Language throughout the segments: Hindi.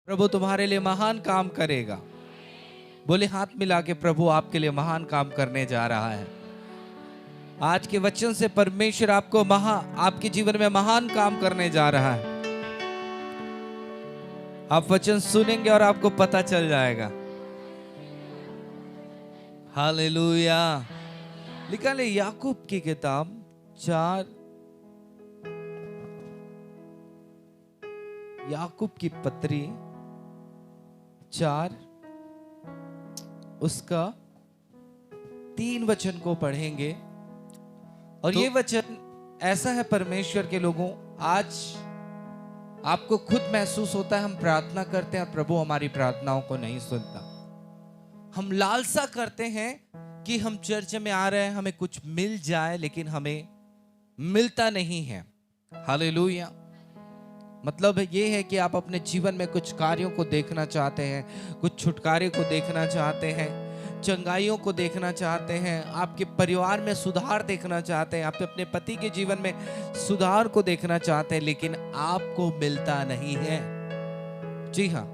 प्रभु तुम्हारे लिए महान काम करेगा। बोले हाथ मिला के, प्रभु आपके लिए महान काम करने जा रहा है। आज के वचन से परमेश्वर आपको आपके जीवन में महान काम करने जा रहा है। आप वचन सुनेंगे और आपको पता चल जाएगा। हालेलुया। लिखा है याकूब की किताब 4, याकूब की पत्री 4 उसका 3 वचन को पढ़ेंगे। और ये वचन ऐसा है परमेश्वर के लोगों, आज आपको खुद महसूस होता है हम प्रार्थना करते हैं और प्रभु हमारी प्रार्थनाओं को नहीं सुनता। हम लालसा करते हैं कि हम चर्च में आ रहे हैं, हमें कुछ मिल जाए, लेकिन हमें मिलता नहीं है। हालेलुया। मतलब ये है कि आप अपने जीवन में कुछ कार्यों को देखना चाहते हैं, कुछ छुटकारे को देखना चाहते हैं, चंगाइयों को देखना चाहते हैं, आपके परिवार में सुधार देखना चाहते हैं, आप अपने पति के जीवन में सुधार को देखना चाहते हैं, लेकिन आपको मिलता नहीं है। जी हाँ,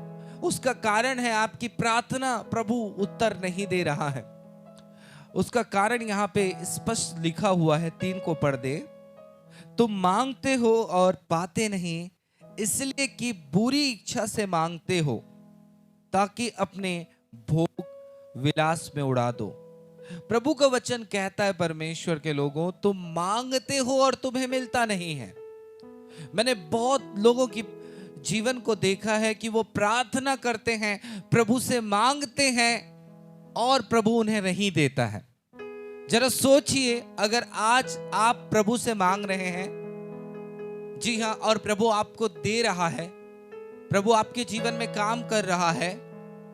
उसका कारण है आपकी प्रार्थना प्रभु उत्तर नहीं दे रहा है। उसका कारण यहाँ पे स्पष्ट लिखा हुआ है, 3 को पढ़ दे। तुम मांगते हो और पाते नहीं, इसलिए कि बुरी इच्छा से मांगते हो, ताकि अपने भोग विलास में उड़ा दो। प्रभु का वचन कहता है परमेश्वर के लोगों, तुम मांगते हो और तुम्हें मिलता नहीं है। मैंने बहुत लोगों की जीवन को देखा है कि वो प्रार्थना करते हैं, प्रभु से मांगते हैं और प्रभु उन्हें नहीं देता है। जरा सोचिए, अगर आज आप प्रभु से मांग रहे हैं, जी हाँ, और प्रभु आपको दे रहा है, प्रभु आपके जीवन में काम कर रहा है,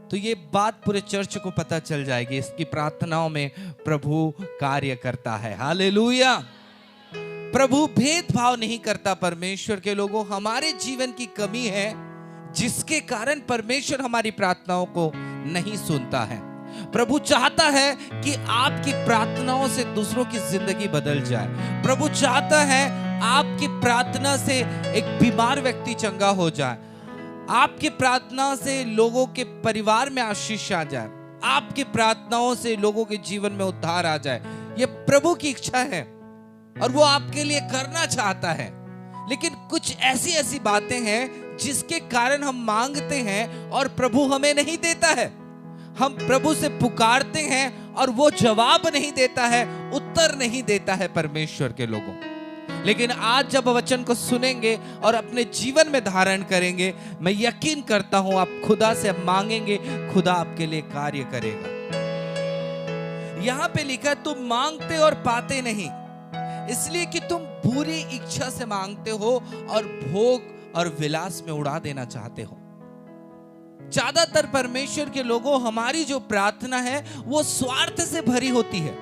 तो ये बात पूरे चर्च को पता चल जाएगी, इसकी प्रार्थनाओं में प्रभु कार्य करता है। हालेलुया। प्रभु भेदभाव नहीं करता। परमेश्वर के लोगों, हमारे जीवन की कमी है जिसके कारण परमेश्वर हमारी प्रार्थनाओं को नहीं सुनता है। प्रभु चाहता है कि आपकी प्रार्थनाओं से दूसरों की जिंदगी बदल जाए। प्रभु चाहता है आपकी प्रार्थना से एक बीमार व्यक्ति चंगा हो जाए, आपकी प्रार्थना से लोगों के परिवार में आशीष आ जाए, आपकी प्रार्थनाओं से लोगों के जीवन में उद्धार आ जाए। ये प्रभु की इच्छा है और वो आपके लिए करना चाहता है। लेकिन कुछ ऐसी बातें हैं जिसके कारण हम मांगते हैं और प्रभु हमें नहीं देता है। हम प्रभु से पुकारते हैं और वो जवाब नहीं देता है, उत्तर नहीं देता है परमेश्वर के लोगों। लेकिन आज जब वचन को सुनेंगे और अपने जीवन में धारण करेंगे, मैं यकीन करता हूं आप खुदा से मांगेंगे, खुदा आपके लिए कार्य करेगा। यहां पे लिखा है, तुम मांगते और पाते नहीं, इसलिए कि तुम बुरी इच्छा से मांगते हो और भोग और विलास में उड़ा देना चाहते हो। ज्यादातर परमेश्वर के लोगों, हमारी जो प्रार्थना है वो स्वार्थ से भरी होती है,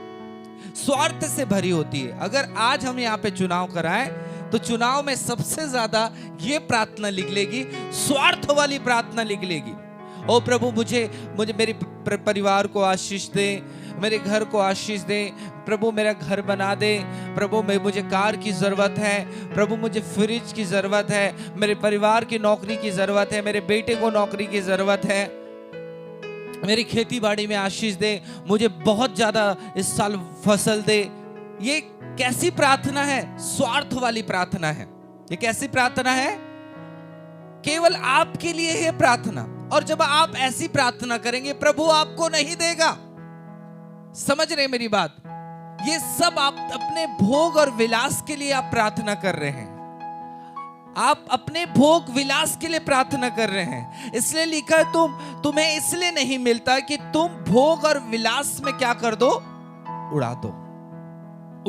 स्वार्थ से भरी होती है। अगर आज हम यहाँ पे चुनाव कराएं तो चुनाव में सबसे ज्यादा ये प्रार्थना निकलेगी, स्वार्थ वाली प्रार्थना निकलेगी। ओ प्रभु, मुझे मेरे परिवार को आशीष दे, मेरे घर को आशीष दे, प्रभु मेरा घर बना दे, प्रभु मुझे कार की जरूरत है, प्रभु मुझे फ्रिज की जरूरत है, मेरे परिवार की नौकरी की जरूरत है, मेरे बेटे को नौकरी की जरूरत है, मेरी खेती बाड़ी में आशीष दे, मुझे बहुत ज्यादा इस साल फसल दे। ये कैसी प्रार्थना है? स्वार्थ वाली प्रार्थना है। ये कैसी प्रार्थना है? केवल आपके लिए है प्रार्थना। और जब आप ऐसी प्रार्थना करेंगे, प्रभु आपको नहीं देगा। समझ रहे मेरी बात? ये सब आप अपने भोग और विलास के लिए आप प्रार्थना कर रहे हैं। आप अपने भोग विलास के लिए प्रार्थना कर रहे हैं। इसलिए लिखा है, तुम्हें इसलिए नहीं मिलता कि तुम भोग और विलास में क्या कर दो? उड़ा दो,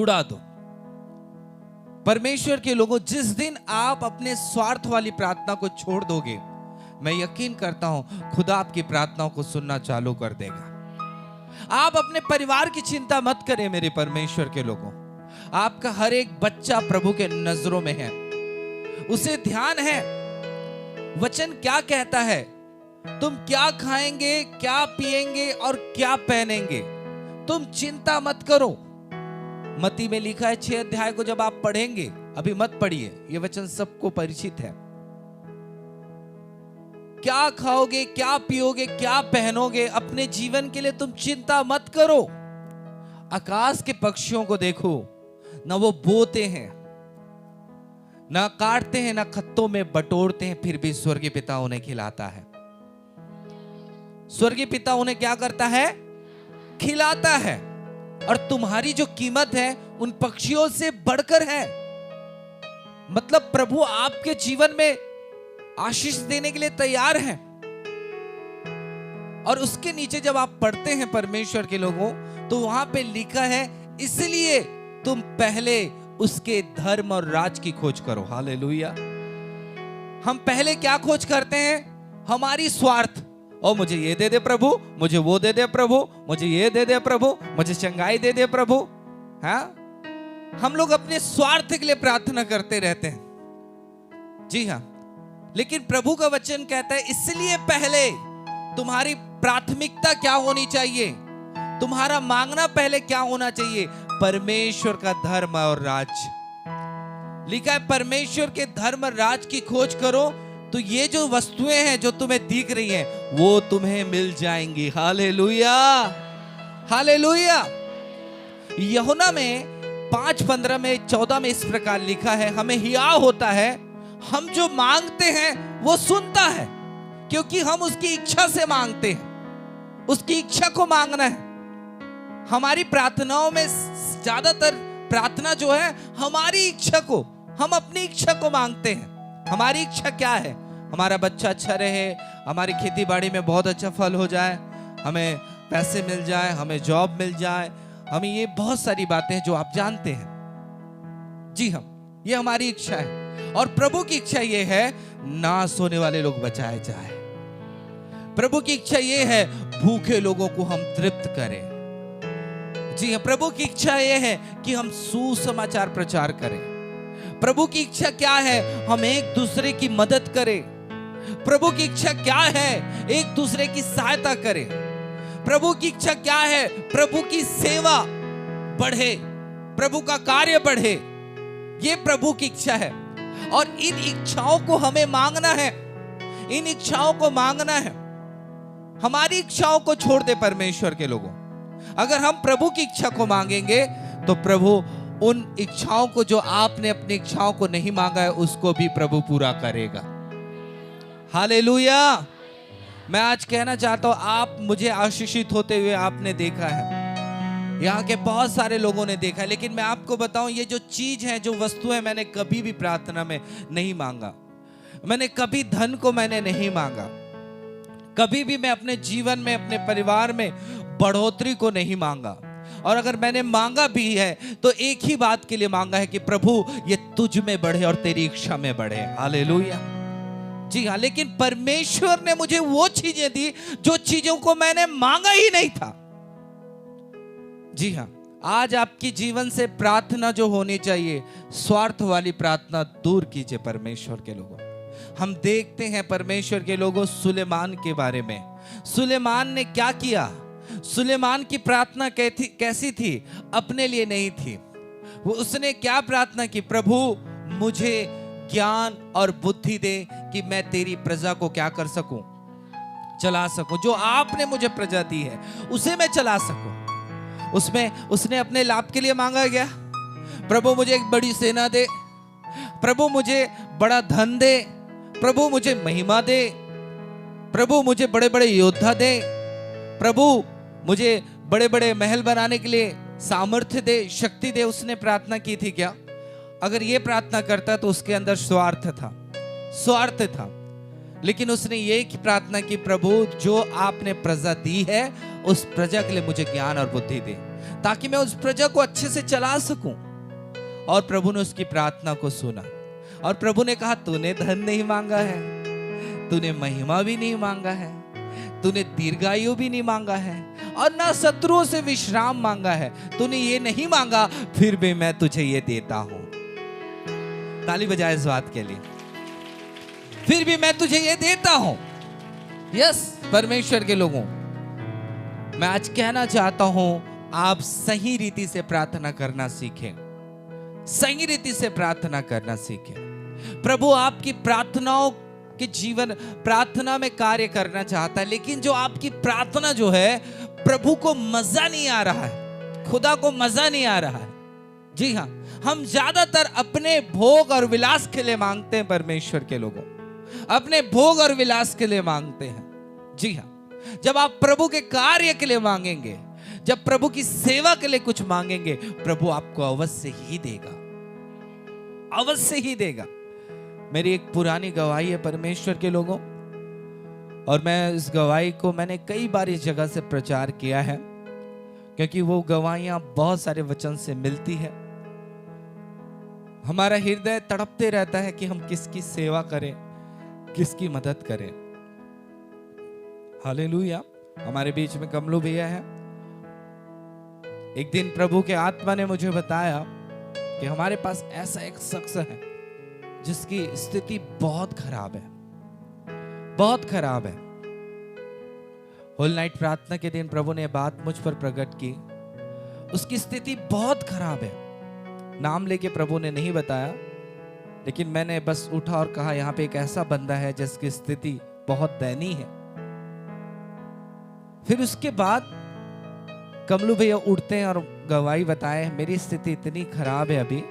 उड़ा दो। परमेश्वर के लोगों, जिस दिन आप अपने स्वार्थ वाली प्रार्थना को छोड़ दोगे, मैं यकीन करता हूं खुदा आपकी प्रार्थनाओं को सुनना चालू कर देगा। आप अपने परिवार की चिंता मत करें मेरे परमेश्वर के लोगों। आपका हर एक बच्चा प्रभु के नजरों में है, उसे ध्यान है। वचन क्या कहता है? तुम क्या खाएंगे, क्या पिएंगे और क्या पहनेंगे, तुम चिंता मत करो। मत्ती में लिखा है 6 अध्याय को जब आप पढ़ेंगे, अभी मत पढ़िए, यह वचन सबको परिचित है, क्या खाओगे, क्या पियोगे, क्या पहनोगे, अपने जीवन के लिए तुम चिंता मत करो। आकाश के पक्षियों को देखो, ना वो बोते हैं, ना काटते हैं, ना खत्तों में बटोरते हैं, फिर भी स्वर्गीय पिता उन्हें खिलाता है। स्वर्गीय पिता उन्हें क्या करता है? खिलाता है। और तुम्हारी जो कीमत है उन पक्षियों से बढ़कर है। मतलब प्रभु आपके जीवन में आशीष देने के लिए तैयार है। और उसके नीचे जब आप पढ़ते हैं परमेश्वर के लोगों, तो वहां पे लिखा है, इसलिए तुम पहले उसके धर्म और राज की खोज करो। हालेलुया। हम पहले क्या खोज करते हैं? हमारी स्वार्थ। और मुझे ये दे दे प्रभु, मुझे वो दे दे प्रभु, मुझे ये दे दे प्रभु, मुझे चंगाई दे दे प्रभु। हाँ, हम लोग अपने स्वार्थ के लिए प्रार्थना करते रहते हैं। जी हाँ, लेकिन प्रभु का वचन कहता है, इसलिए पहले तुम्हारी प्राथमिकता क्या होनी चाहिए? तुम्हारा मांगना पहले क्या होना चाहिए? परमेश्वर का धर्म और राज। लिखा है परमेश्वर के धर्म और राज की खोज करो, तो ये जो वस्तुएं हैं जो तुम्हें दिख रही हैं, वो तुम्हें मिल जाएंगी। Hallelujah, hallelujah. यूहन्ना में 5:15 में 14 में इस प्रकार लिखा है, हमें हियाव होता है, हम जो मांगते हैं वो सुनता है, क्योंकि हम उसकी इच्छा से मांगते हैं। उसकी इच्छा को मांगना है। हमारी प्रार्थनाओं में ज्यादातर प्रार्थना जो है हमारी इच्छा को, हम अपनी इच्छा को मांगते हैं। हमारी इच्छा क्या है? हमारा बच्चा अच्छा रहे, हमारी खेती बाड़ी में बहुत अच्छा फल हो जाए, हमें पैसे मिल जाए, हमें जॉब मिल जाए, हमें ये बहुत सारी बातें हैं जो आप जानते हैं। जी हम, ये हमारी इच्छा है। और प्रभु की इच्छा ये है, नाश होने वाले लोग बचाए जाए। प्रभु की इच्छा ये है, भूखे लोगों को हम तृप्त करें। जी हाँ, प्रभु की इच्छा ये है कि हम सुसमाचार प्रचार करें। प्रभु की इच्छा क्या है? हम एक दूसरे की मदद करें। प्रभु की इच्छा क्या है? एक दूसरे की सहायता करें। प्रभु की इच्छा क्या है? प्रभु की सेवा बढ़े, प्रभु का कार्य बढ़े। ये प्रभु की इच्छा है। और इन इच्छाओं को हमें मांगना है, इन इच्छाओं को मांगना है। हमारी इच्छाओं को छोड़ दे परमेश्वर के लोगों। अगर हम प्रभु की इच्छा को मांगेंगे तो प्रभु उन इच्छाओं को, जो आपने अपनी इच्छाओं को नहीं मांगा है, उसको भी प्रभु पूरा करेगा। हालेलुया। मैं आज कहना चाहता हूं, आप मुझे आशीषित होते हुए आपने देखा है, यहाँ के बहुत सारे लोगों ने देखा है, लेकिन मैं आपको बताऊं, ये जो चीज है, जो वस्तु है, मैंने कभी भी प्रार्थना में नहीं मांगा। मैंने कभी धन को मैंने नहीं मांगा। कभी भी मैं अपने जीवन में, अपने परिवार में बढ़ोतरी को नहीं मांगा। और अगर मैंने मांगा भी है तो एक ही बात के लिए मांगा है कि प्रभु ये तुझ में बढ़े और तेरी इच्छा में बढ़े। हालेलुया। जी हाँ, लेकिन परमेश्वर ने मुझे वो चीजें दी जो चीजों को मैंने मांगा ही नहीं था। जी हाँ, आज आपकी जीवन से प्रार्थना जो होनी चाहिए, स्वार्थ वाली प्रार्थना दूर कीजिए परमेश्वर के लोगों। हम देखते हैं परमेश्वर के लोगों, सुलेमान के बारे में। सुलेमान ने क्या किया? सुलेमान की प्रार्थना कैसी थी? अपने लिए नहीं थी। वो उसने क्या प्रार्थना की? प्रभु मुझे ज्ञान और बुद्धि दे कि मैं तेरी प्रजा को क्या कर सकूं, चला सकूं। जो आपने मुझे प्रजा दी है उसे मैं चला सकूं। उसमें उसने अपने लाभ के लिए मांगा गया, प्रभु मुझे एक बड़ी सेना दे, प्रभु मुझे बड़ा धन दे, प्रभु मुझे महिमा दे, प्रभु मुझे बड़े बड़े योद्धा दे, प्रभु मुझे बड़े बड़े महल बनाने के लिए सामर्थ्य दे, शक्ति दे। उसने प्रार्थना की थी क्या? अगर ये प्रार्थना करता तो उसके अंदर स्वार्थ था, स्वार्थ था। लेकिन उसने ये की प्रार्थना की, प्रभु जो आपने प्रजा दी है उस प्रजा के लिए मुझे ज्ञान और बुद्धि दे, ताकि मैं उस प्रजा को अच्छे से चला सकूं। और प्रभु ने उसकी प्रार्थना को सुना और प्रभु ने कहा, तूने धन नहीं मांगा है, तूने महिमा भी नहीं मांगा है, तूने दीर्घायु भी नहीं मांगा है, और ना शत्रुओं से विश्राम मांगा है। तूने ये नहीं मांगा, फिर भी मैं तुझे ये देता हूं। ताली बजाए इस बात के लिए। फिर भी मैं तुझे ये देता हूं। यस, परमेश्वर के लोगों, मैं आज कहना चाहता हूं, आप सही रीति से प्रार्थना करना सीखें, सही रीति से प्रार्थना करना सीखें। प्रभु आपकी प्रार्थनाओं आपके जीवन प्रार्थना में कार्य करना चाहता है, लेकिन जो आपकी प्रार्थना जो है प्रभु को मजा नहीं आ रहा है, खुदा को मजा नहीं आ रहा है। जी हाँ, हम ज्यादातर अपने भोग और विलास के लिए मांगते हैं। परमेश्वर के लोगों, अपने भोग और विलास के लिए मांगते हैं। जी हाँ, जब आप प्रभु के कार्य के लिए मांगेंगे, जब प्रभु की सेवा के लिए कुछ मांगेंगे, प्रभु आपको अवश्य ही देगा, अवश्य ही देगा। मेरी एक पुरानी गवाही है परमेश्वर के लोगों, और मैं इस गवाही को मैंने कई बार इस जगह से प्रचार किया है, क्योंकि वो गवाहियां बहुत सारे वचन से मिलती है। हमारा हृदय तड़पते रहता है कि हम किसकी सेवा करें, किसकी मदद करें। हालेलुया। हमारे बीच में कमलू भैया है। एक दिन प्रभु के आत्मा ने मुझे बताया कि हमारे पास ऐसा एक शख्स है जिसकी स्थिति बहुत खराब है, बहुत खराब है। होल नाइट प्रार्थना के दिन प्रभु ने बात मुझ पर प्रकट की। उसकी स्थिति बहुत खराब है। नाम लेके प्रभु ने नहीं बताया, लेकिन मैंने बस उठा और कहा यहाँ पे एक ऐसा बंदा है जिसकी स्थिति बहुत दयनीय है। फिर उसके बाद कमलू भैया उठते हैं और गवाही बताए, मेरी स्थिति इतनी खराब है अभी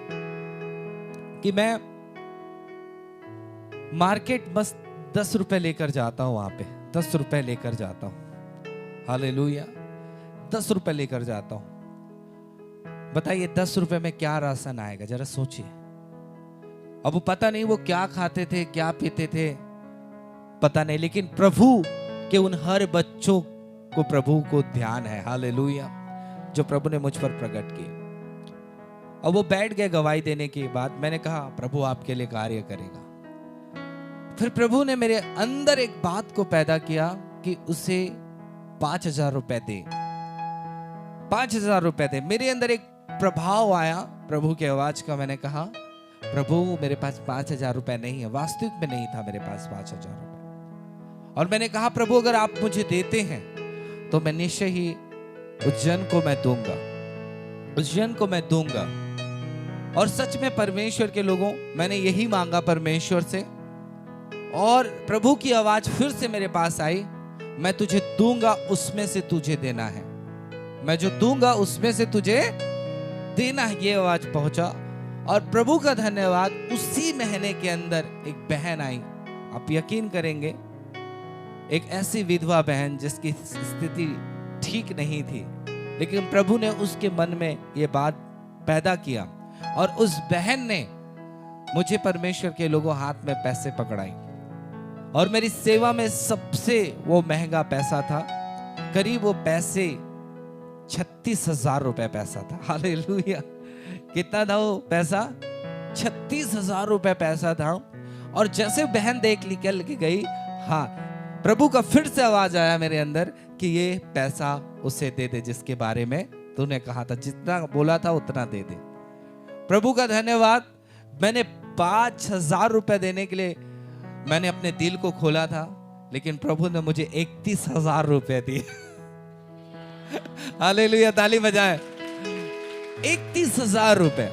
कि मैं मार्केट बस 10 रुपए लेकर जाता हूं, वहां पे 10 रुपए लेकर जाता हूं। हालेलुया, 10 रुपए लेकर जाता हूं। बताइए 10 रुपए में क्या राशन आएगा, जरा सोचिए। अब पता नहीं वो क्या खाते थे, क्या पीते थे, पता नहीं, लेकिन प्रभु के उन हर बच्चों को प्रभु को ध्यान है। हालेलुया, जो प्रभु ने मुझ पर प्रकट किए। और वो बैठ गए गवाही देने के बाद। मैंने कहा प्रभु आपके लिए कार्य करेगा। फिर प्रभु ने मेरे अंदर एक बात को पैदा किया कि उसे 5,000 रुपए दे, 5,000 रुपए दे। मेरे अंदर एक प्रभाव आया प्रभु की आवाज का। मैंने कहा प्रभु मेरे पास 5,000 रुपए नहीं है, वास्तविक में नहीं था मेरे पास 5,000 रुपए। और मैंने कहा प्रभु अगर आप मुझे देते हैं तो मैं निश्चय ही उस जन को मैं दूंगा, उस जन को मैं दूंगा। और सच में परमेश्वर के लोगों, मैंने यही मांगा परमेश्वर से, और प्रभु की आवाज फिर से मेरे पास आई, मैं तुझे दूंगा, उसमें से तुझे देना है, मैं जो दूंगा उसमें से तुझे देना है। ये आवाज पहुंचा और प्रभु का धन्यवाद, उसी महीने के अंदर एक बहन आई। आप यकीन करेंगे, एक ऐसी विधवा बहन जिसकी स्थिति ठीक नहीं थी, लेकिन प्रभु ने उसके मन में यह बात पैदा किया और उस बहन ने मुझे परमेश्वर के लोगों हाथ में पैसे पकड़ाई। और मेरी सेवा में सबसे वो महंगा पैसा था, करीब वो पैसे 36,000 रुपए पैसा था। हालेलुया, कितना था वो पैसा? 36,000 रुपए पैसा था। और जैसे बहन देख निकल के गई, हाँ, प्रभु का फिर से आवाज आया मेरे अंदर कि ये पैसा उसे दे दे जिसके बारे में तूने कहा था, जितना बोला था उतना दे दे। प्रभु का धन्यवाद। मैंने 5,000 रुपए देने के लिए मैंने अपने दिल को खोला था, लेकिन प्रभु ने मुझे 31,000 रुपए दिए। हालेलुया, ताली बजाएं। 31,000 रुपए।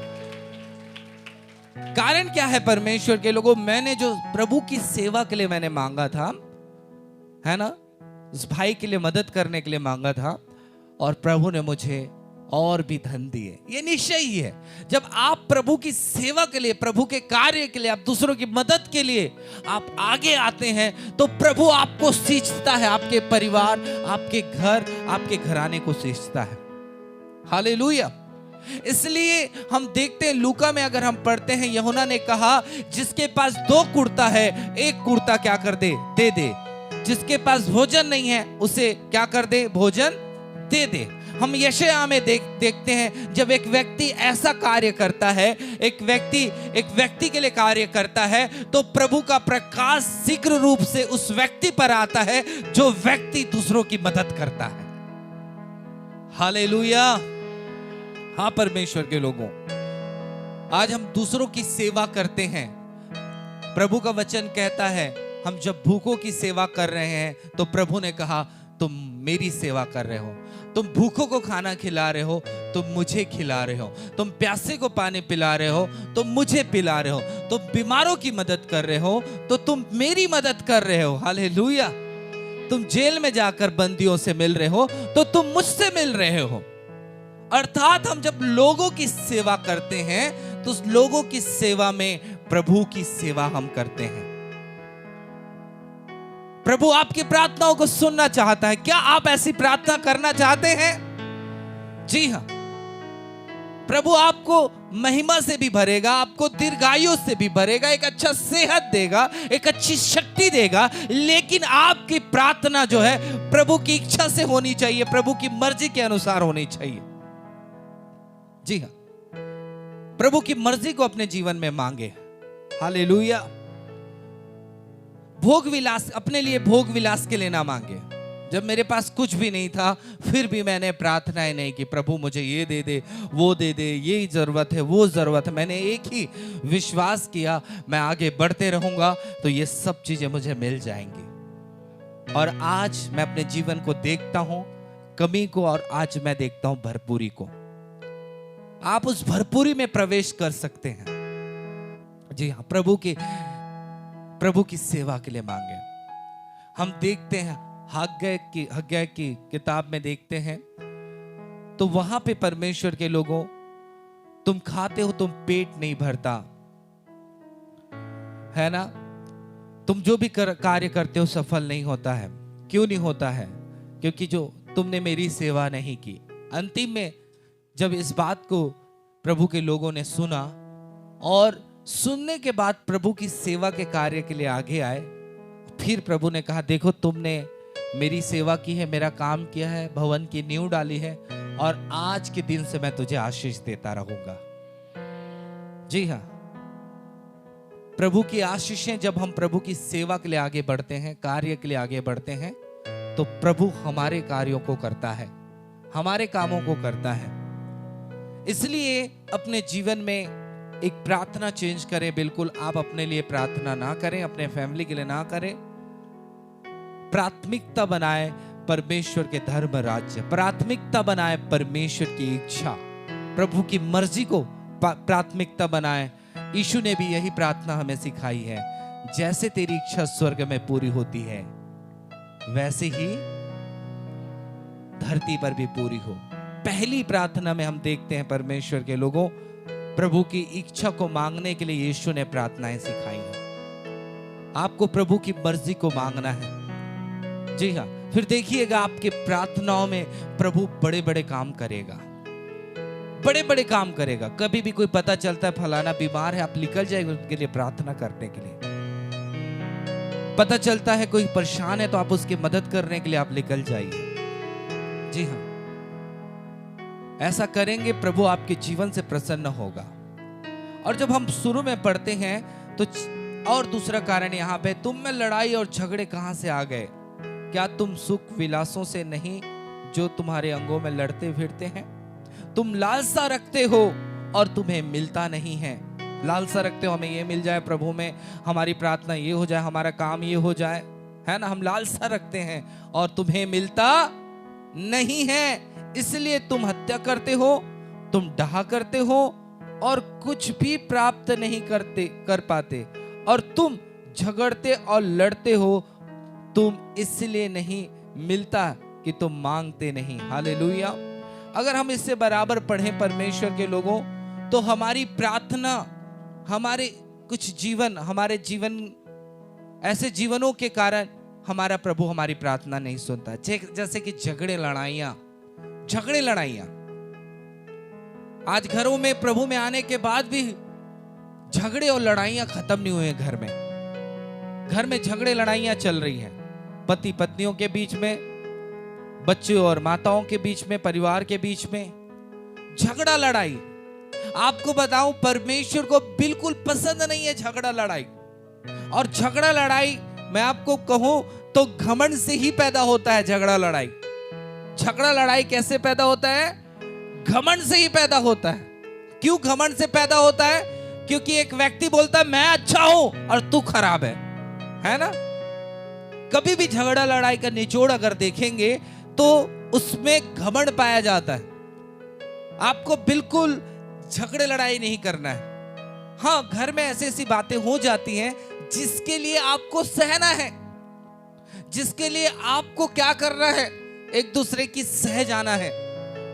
कारण क्या है परमेश्वर के लोगों? मैंने जो प्रभु की सेवा के लिए मैंने मांगा था, है ना, उस भाई के लिए मदद करने के लिए मांगा था, और प्रभु ने मुझे और भी धन दिए। ये निश्चय ही है, जब आप प्रभु की सेवा के लिए, प्रभु के कार्य के लिए, आप दूसरों की मदद के लिए आप आगे आते हैं, तो प्रभु आपको सींचता है, आपके परिवार, आपके घर, आपके घराने को सींचता है। हालेलुया। इसलिए हम देखते हैं लूका में, अगर हम पढ़ते हैं, यूहन्ना ने कहा जिसके पास 2 कुर्ता है, 1 कुर्ता क्या कर दे? दे दे। जिसके पास भोजन नहीं है उसे क्या कर दे? भोजन दे दे। हम यशायाह में देखते हैं, जब एक व्यक्ति ऐसा कार्य करता है, एक व्यक्ति के लिए कार्य करता है, तो प्रभु का प्रकाश शीघ्र रूप से उस व्यक्ति पर आता है जो व्यक्ति दूसरों की मदद करता है। हालेलुया। हाँ परमेश्वर के लोगों, आज हम दूसरों की सेवा करते हैं। प्रभु का वचन कहता है, हम जब भूखों की सेवा कर रहे हैं, तो प्रभु ने कहा तुम मेरी सेवा कर रहे हो। तुम भूखों को खाना खिला रहे हो, तुम मुझे खिला रहे हो। तुम प्यासे को पानी पिला रहे हो, तुम मुझे पिला रहे हो। तुम बीमारों की मदद कर रहे हो, तो तुम मेरी मदद कर रहे हो। हालेलुया। तुम जेल में जाकर बंदियों से मिल रहे हो, तो तुम मुझसे मिल रहे हो। अर्थात हम जब लोगों की सेवा करते हैं, तो उस लोगों की सेवा में प्रभु की सेवा हम करते हैं। प्रभु आपकी प्रार्थनाओं को सुनना चाहता है। क्या आप ऐसी प्रार्थना करना चाहते हैं? जी हां। प्रभु आपको महिमा से भी भरेगा, आपको दीर्घायु से भी भरेगा, एक अच्छा सेहत देगा, एक अच्छी शक्ति देगा। लेकिन आपकी प्रार्थना जो है प्रभु की इच्छा से होनी चाहिए, प्रभु की मर्जी के अनुसार होनी चाहिए। जी हां, प्रभु की मर्जी को अपने जीवन में मांगे। हालेलुया। भोग विलास, अपने लिए भोग विलास के लिए ना मांगे। जब मेरे पास कुछ भी नहीं था, फिर भी मैंने प्रार्थनाएं नहीं की, प्रभु मुझे ये दे दे, वो दे दे, ये जरूरत है, वो जरूरत है। मैंने एक ही विश्वास किया, मैं आगे बढ़ते रहूंगा तो ये सब चीजें मुझे मिल जाएंगी। और आज मैं अपने जीवन को देखता हूं कमी को, और आज मैं देखता हूं भरपूरी को। आप उस भरपूरी में प्रवेश कर सकते हैं। जी हाँ, प्रभु की सेवा के लिए मांगे। हम देखते हैं हग्गै की किताब में देखते हैं, तो वहां पे परमेश्वर के लोगों, तुम खाते हो, तुम पेट नहीं भरता है ना। तुम जो भी कार्य करते हो सफल नहीं होता है। क्यों नहीं होता है? क्योंकि जो तुमने मेरी सेवा नहीं की। अंतिम में जब इस बात को प्रभु के लोगों ने सुना, और सुनने के बाद प्रभु की सेवा के कार्य के लिए आगे आए, फिर प्रभु ने कहा, देखो तुमने मेरी सेवा की है, मेरा काम किया है, भवन की नींव डाली है, और आज के दिन से मैं तुझे आशीष देता रहूंगा। जी हाँ, प्रभु की आशीषें, जब हम प्रभु की सेवा के लिए आगे बढ़ते हैं, कार्य के लिए आगे बढ़ते हैं, तो प्रभु हमारे कार्यों को करता है, हमारे कामों को करता है। इसलिए अपने जीवन में एक प्रार्थना चेंज करें। बिल्कुल आप अपने लिए प्रार्थना ना करें, अपने फैमिली के लिए ना करें। प्राथमिकता बनाए परमेश्वर के धर्म राज्य, प्राथमिकता बनाए परमेश्वर की इच्छा, प्रभु की मर्जी को प्राथमिकता बनाए। यीशु ने भी यही प्रार्थना हमें सिखाई है, जैसे तेरी इच्छा स्वर्ग में पूरी होती है, वैसे ही धरती पर भी पूरी हो। पहली प्रार्थना में हम देखते हैं परमेश्वर के लोगों, प्रभु की इच्छा को मांगने के लिए यीशु ने प्रार्थनाएं सिखाई हैं। आपको प्रभु की मर्जी को मांगना है। जी हाँ, फिर देखिएगा आपके प्रार्थनाओं में प्रभु बड़े बड़े काम करेगा, बड़े बड़े काम करेगा। कभी भी कोई पता चलता है फलाना बीमार है, आप निकल जाएंगे उनके लिए प्रार्थना करने के लिए। पता चलता है कोई परेशान है, तो आप उसकी मदद करने के लिए आप निकल जाइए। जी हाँ, ऐसा करेंगे प्रभु आपके जीवन से प्रसन्न होगा। और जब हम शुरू में पढ़ते हैं तो और दूसरा कारण यहाँ पे, तुम में लड़ाई और झगड़े कहां से आ गए? क्या तुम सुख विलासों से नहीं जो तुम्हारे अंगों में लड़ते फिरते हैं? तुम लालसा रखते हो और तुम्हें मिलता नहीं है। लालसा रखते हो, हमें ये मिल जाए प्रभु में, हमारी प्रार्थना ये हो जाए, हमारा काम ये हो जाए, है ना। हम लालसा रखते हैं और तुम्हें मिलता नहीं है, इसलिए तुम हत्या करते हो, तुम डाह करते हो और कुछ भी प्राप्त नहीं कर पाते, और तुम झगड़ते और लड़ते हो, तुम इसलिए नहीं मिलता कि तुम मांगते नहीं। हालेलुया। अगर हम इससे बराबर पढ़ें परमेश्वर के लोगों, तो हमारी प्रार्थना, हमारे जीवन ऐसे जीवनों के कारण हमारा प्रभु हमारी प्रार्थना नहीं सुनता। जैसे कि झगड़े लड़ाइयां। आज घरों में प्रभु में आने के बाद भी झगड़े और लड़ाइयां खत्म नहीं हुए। घर में झगड़े लड़ाइयां चल रही हैं, पति पत्नियों के बीच में, बच्चों और माताओं के बीच में, परिवार के बीच में झगड़ा लड़ाई। आपको बताऊं, परमेश्वर को बिल्कुल पसंद नहीं है झगड़ा लड़ाई। और झगड़ा लड़ाई, मैं आपको कहूं तो घमंड से ही पैदा होता है। झगड़ा लड़ाई कैसे पैदा होता है? घमंड से ही पैदा होता है। क्यों घमंड से पैदा होता है? क्योंकि एक व्यक्ति बोलता है मैं अच्छा हूं और तू खराब है ना। कभी भी झगड़ा लड़ाई का निचोड़ अगर देखेंगे तो उसमें घमंड पाया जाता है। आपको बिल्कुल झगड़े लड़ाई नहीं करना है। हाँ, घर में ऐसी ऐसी बातें हो जाती हैं जिसके लिए आपको सहना है, जिसके लिए आपको क्या करना है, एक दूसरे की सह जाना है,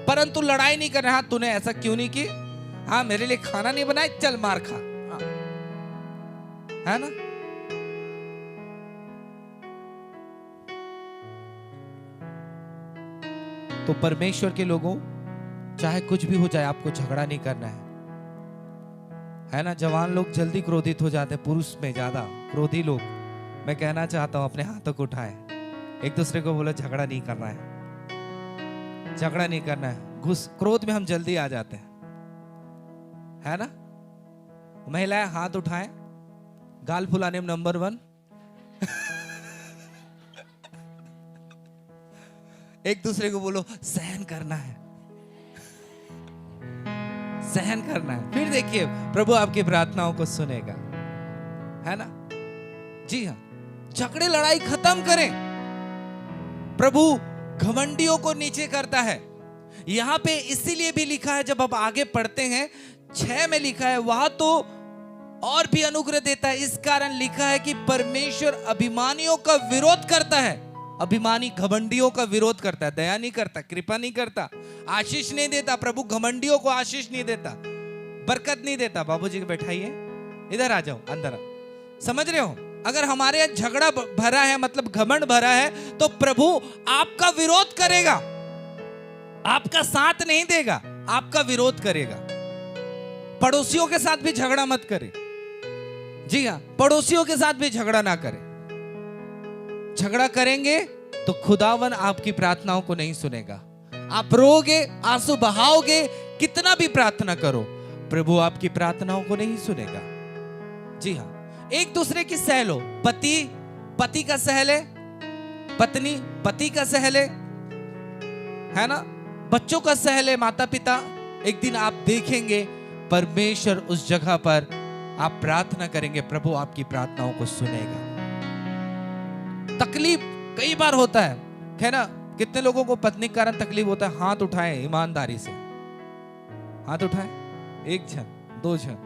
परंतु लड़ाई नहीं करना। हाँ, तूने ऐसा क्यों नहीं की, हाँ मेरे लिए खाना नहीं बनाए, चल मार खा, हाँ। है ना? तो परमेश्वर के लोगों, चाहे कुछ भी हो जाए, आपको झगड़ा नहीं करना है ना? जवान लोग जल्दी क्रोधित हो जाते हैं, पुरुष में ज्यादा क्रोधी लोग। मैं कहना चाहता हूं अपने हाथों को उठाएं, एक दूसरे को बोलो झगड़ा नहीं करना है, झगड़ा नहीं करना है। क्रोध में हम जल्दी आ जाते हैं, है ना? महिलाएं हाथ उठाएं, गाल फुलाने में नंबर 1। एक दूसरे को बोलो सहन करना है, सहन करना है। फिर देखिए प्रभु आपकी प्रार्थनाओं को सुनेगा, है ना? जी हाँ, झगड़े लड़ाई खत्म करें। प्रभु घमंडियों को नीचे करता है। यहां पे इसीलिए भी लिखा है, जब आप आगे पढ़ते हैं 6 में लिखा है, वहां तो और भी अनुग्रह देता है। इस कारण लिखा है कि परमेश्वर अभिमानियों का विरोध करता है। अभिमानी घमंडियों का विरोध करता है, दया नहीं करता, कृपा नहीं करता, आशीष नहीं देता। प्रभु घमंडियों को आशीष नहीं देता, बरकत नहीं देता। बाबूजी को बैठाइए, इधर आ जाओ, अंदर आ। समझ रहे हो? अगर हमारे यहाँ झगड़ा भरा है, मतलब घमंड भरा है, तो प्रभु आपका विरोध करेगा, आपका साथ नहीं देगा, आपका विरोध करेगा। पड़ोसियों के साथ भी झगड़ा मत करे। जी हाँ, पड़ोसियों के साथ भी झगड़ा ना करे। झगड़ा करेंगे तो खुदावन आपकी प्रार्थनाओं को नहीं सुनेगा। आप रोगे, आंसू बहाओगे, कितना भी प्रार्थना करो, प्रभु आपकी प्रार्थनाओं को नहीं सुनेगा। जी हाँ, एक दूसरे की सह लो। पति पति का सह ले, पत्नी पति का सह ले, है ना? बच्चों का सह ले, माता पिता। एक दिन आप देखेंगे परमेश्वर उस जगह पर आप प्रार्थना करेंगे, प्रभु आपकी प्रार्थनाओं को सुनेगा। तकलीफ कई बार होता है ना? कितने लोगों को पत्नी के कारण तकलीफ होता है? हाथ उठाएं ईमानदारी से, हाथ उठाएं। 1 जन, 2 जन,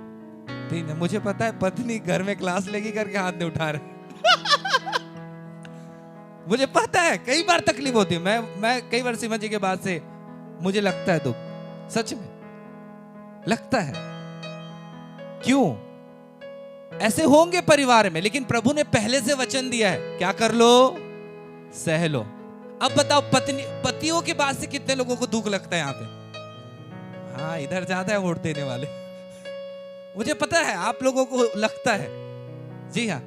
3 जन। मुझे पता है पत्नी घर में क्लास लेगी करके हाथ नहीं उठा रहे। मुझे पता है कई बार तकलीफ होती है। मैं कई बार सीमा जी के बाद से मुझे लगता है दुख, सच में लगता है। क्यों? ऐसे होंगे परिवार में, लेकिन प्रभु ने पहले से वचन दिया है, क्या कर लो? सह लो। अब बताओ पतियों के बाद से कितने लोगों को दुख लगता है यहाँ पे? हाँ, इधर ज्यादा है वोट देने वाले। मुझे पता है आप लोगों को लगता है। जी हाँ,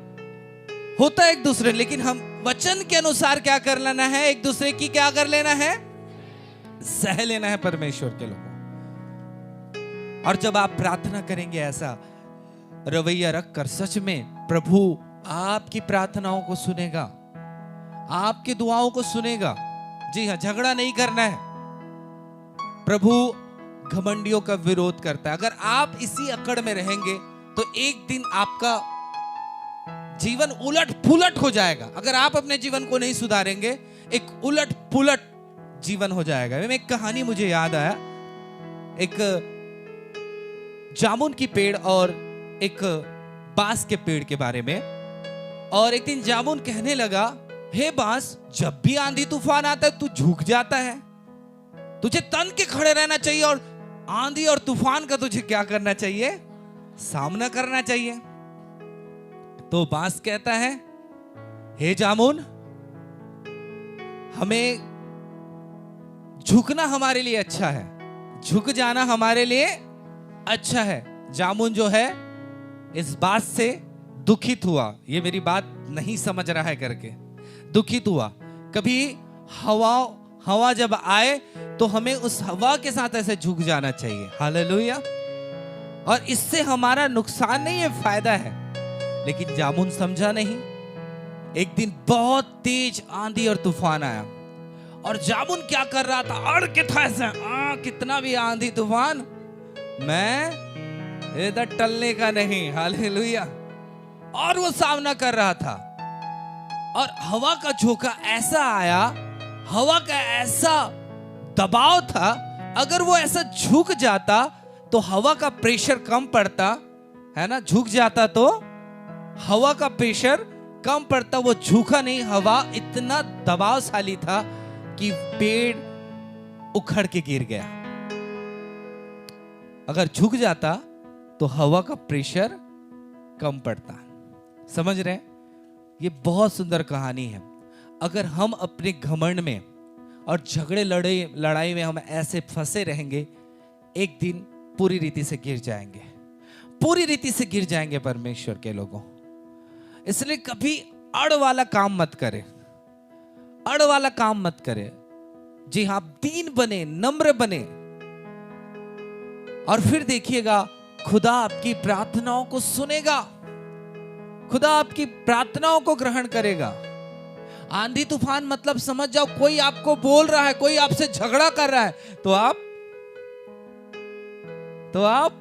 होता है एक दूसरे, लेकिन हम वचन के अनुसार क्या कर लेना है? एक दूसरे की क्या कर लेना है? सह लेना है परमेश्वर के लोगों। और जब आप प्रार्थना करेंगे ऐसा रवैया रखकर, सच में प्रभु आपकी प्रार्थनाओं को सुनेगा, आपकी दुआओं को सुनेगा। जी हाँ, झगड़ा नहीं करना है। प्रभु घमंडियों का विरोध करता है। अगर आप इसी अकड़ में रहेंगे तो एक दिन आपका जीवन उलट पुलट हो जाएगा। अगर आप अपने जीवन को नहीं सुधारेंगे, एक उलट पुलट जीवन हो जाएगा। एक कहानी मुझे याद आया, एक जामुन की पेड़ और एक बांस के पेड़ के बारे में। और एक दिन जामुन कहने लगा, हे बांस, जब भी आंधी तूफान आता है तू झुक जाता है, तुझे तन के खड़े रहना चाहिए और आंधी और तूफान का तुझे क्या करना चाहिए? सामना करना चाहिए। तो बांस कहता है, हे जामुन, हमें झुकना हमारे लिए अच्छा है, झुक जाना हमारे लिए अच्छा है। जामुन जो है इस बात से दुखित हुआ, ये मेरी बात नहीं समझ रहा है करके दुखित हुआ। कभी हवा जब आए तो हमें उस हवा के साथ ऐसे झुक जाना चाहिए। हालेलुया। और इससे हमारा नुकसान नहीं है, फायदा है। लेकिन जामुन समझा नहीं। एक दिन बहुत तेज आंधी और तूफान आया और जामुन क्या कर रहा था? अड़ के था ऐसे, कितना भी आंधी तूफान, मैं इधर टलने का नहीं। हालेलुया। और वो सामना कर रहा था। और हवा का झोंका ऐसा आया, हवा का ऐसा दबाव था, अगर वो ऐसा झुक जाता तो हवा का प्रेशर कम पड़ता है ना, झुक जाता तो हवा का प्रेशर कम पड़ता, वो झुका नहीं, हवा इतना दबावशाली था कि पेड़ उखड़ के गिर गया। अगर झुक जाता तो हवा का प्रेशर कम पड़ता। समझ रहे हैं? ये बहुत सुंदर कहानी है। अगर हम अपने घमंड में और झगड़े लड़ाई में हम ऐसे फंसे रहेंगे, एक दिन पूरी रीति से गिर जाएंगे, पूरी रीति से गिर जाएंगे परमेश्वर के लोगों। इसलिए कभी अड़ वाला काम मत करें, अड़ वाला काम मत करें। जी हाँ, दीन बने, नम्र बने, और फिर देखिएगा खुदा आपकी प्रार्थनाओं को सुनेगा, खुदा आपकी प्रार्थनाओं को ग्रहण करेगा। आंधी तूफान मतलब समझ जाओ, कोई आपको बोल रहा है, कोई आपसे झगड़ा कर रहा है, तो आप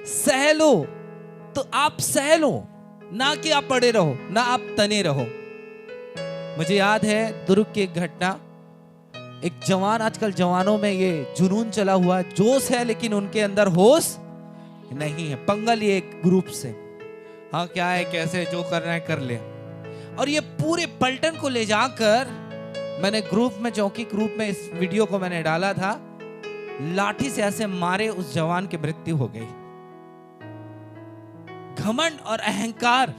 सह लो, तो आप सह लो, ना कि आप पड़े रहो, ना आप तने रहो। मुझे याद है दुर्ग की एक घटना। एक जवान, आजकल जवानों में ये जुनून चला हुआ, जोश है लेकिन उनके अंदर होश नहीं है। पंगा लिए एक ग्रुप से, हाँ क्या है, कैसे, जो करना है कर ले। और ये पूरे पलटन को ले जाकर, मैंने ग्रुप में, चौकी ग्रुप में इस वीडियो को मैंने डाला था, लाठी से ऐसे मारे उस जवान की मृत्यु हो गई। घमंड और अहंकार